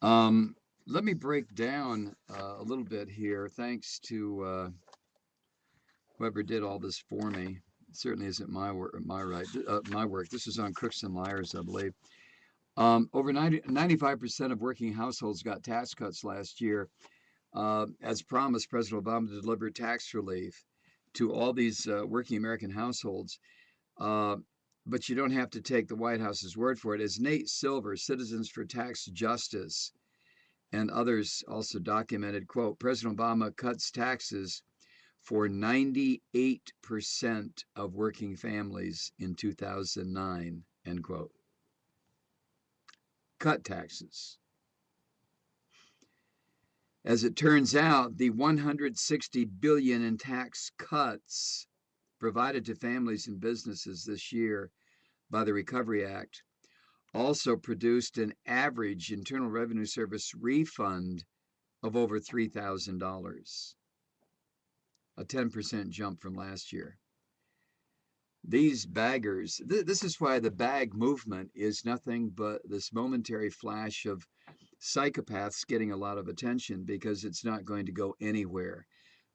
Um, Let me break down a little bit here. Thanks to whoever did all this for me. It certainly isn't my work. This is on Crooks and Liars, I believe. Over 95% of working households got tax cuts last year. As promised, President Obama delivered tax relief to all these working American households. Uh, but you don't have to take the White House's word for it. As Nate Silver, Citizens for Tax Justice, and others also documented, quote, President Obama cuts taxes for 98% of working families in 2009, end quote. Cut taxes. As it turns out, the 160 billion in tax cuts provided to families and businesses this year by the Recovery Act also produced an average Internal Revenue Service refund of over $3,000, a 10% jump from last year. These baggers, this is why the bag movement is nothing but this momentary flash of psychopaths getting a lot of attention because it's not going to go anywhere.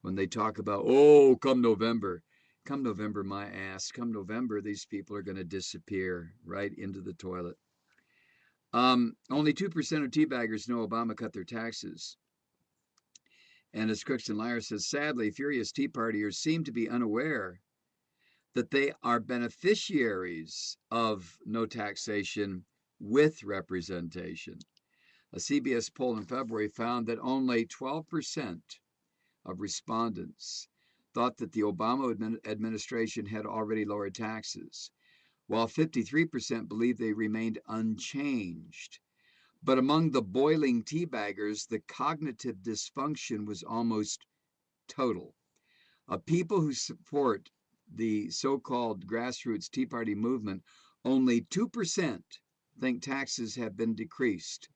When they talk about, oh, come November, my ass, come November, these people are going to disappear right into the toilet. Only 2% of tea baggers know Obama cut their taxes. And as Crooks and Liars says, sadly, furious Tea Partiers seem to be unaware that they are beneficiaries of no taxation with representation. A CBS poll in February found that only 12% of respondents thought that the Obama administration had already lowered taxes, while 53% believed they remained unchanged. But among the boiling teabaggers, the cognitive dysfunction was almost total. People who support the so-called grassroots Tea Party movement, only 2% think taxes have been decreased.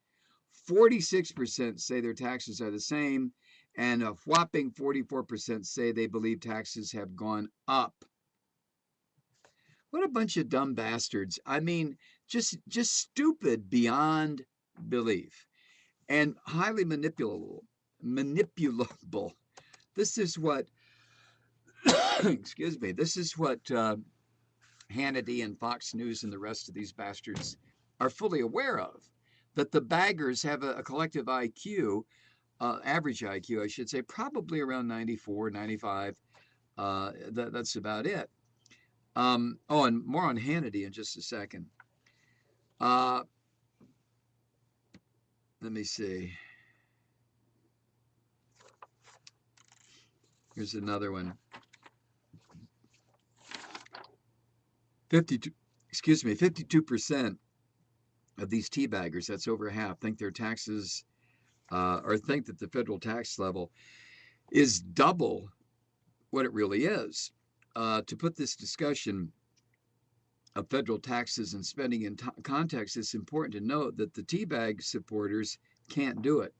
46% say their taxes are the same, and a whopping 44% say they believe taxes have gone up. What a bunch of dumb bastards. I mean, just stupid beyond belief and highly manipulable. Manipulable. This is what excuse me, this is what Hannity and Fox News and the rest of these bastards are fully aware of. That the baggers have a collective IQ, average IQ, I should say, probably around 94, 95. That's about it. Oh, and more on Hannity in just a second. Uh, Let me see. Here's another one. 52% of these teabaggers, that's over half, think their taxes or think that the federal tax level is double what it really is. To put this discussion of federal taxes and spending in context, it's important to note that the teabag supporters can't do it.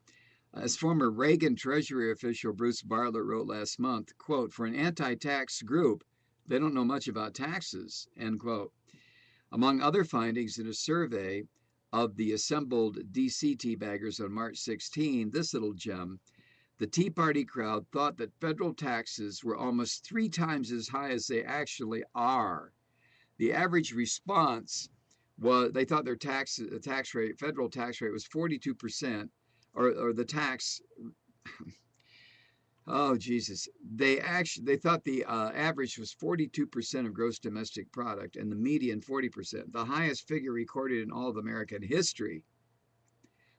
As former Reagan Treasury official Bruce Bartlett wrote last month, quote, for an anti-tax group, they don't know much about taxes, end quote. Among other findings in a survey of the assembled DC teabaggers on March 16, this little gem, the Tea Party crowd thought that federal taxes were almost 3 times as high as they actually are. The average response was they thought their federal tax rate was 42%, or the tax. Oh Jesus! They thought the average was 42% of gross domestic product, and the median 40%. The highest figure recorded in all of American history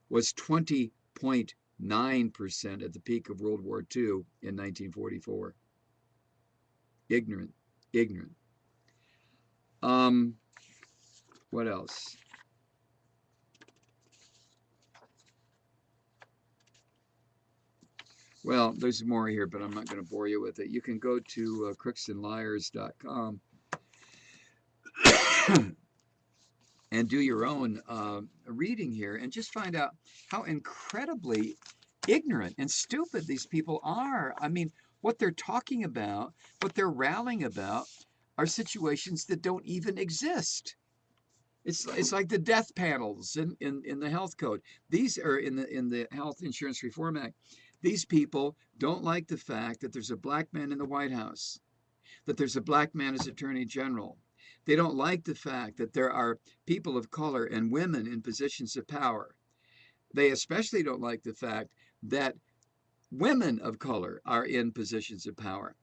was 20.9% at the peak of World War II in 1944. Ignorant, ignorant. What else? Well, there's more here, but I'm not going to bore you with it. You can go to crooksandliars.com and do your own reading here and just find out how incredibly ignorant and stupid these people are. I mean, what they're talking about, what they're rallying about, are situations that don't even exist. It's like the death panels in the health code. These are in the Health Insurance Reform Act. These people don't like the fact that there's a black man in the White House, that there's a black man as Attorney General. They don't like the fact that there are people of color and women in positions of power. They especially don't like the fact that women of color are in positions of power.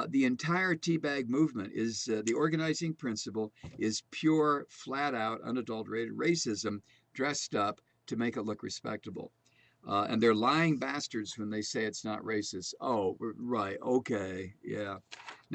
The entire teabag movement is the organizing principle is pure, flat out, unadulterated racism dressed up to make it look respectable. And they're lying bastards when they say it's not racist. Oh, right, okay, yeah. Now,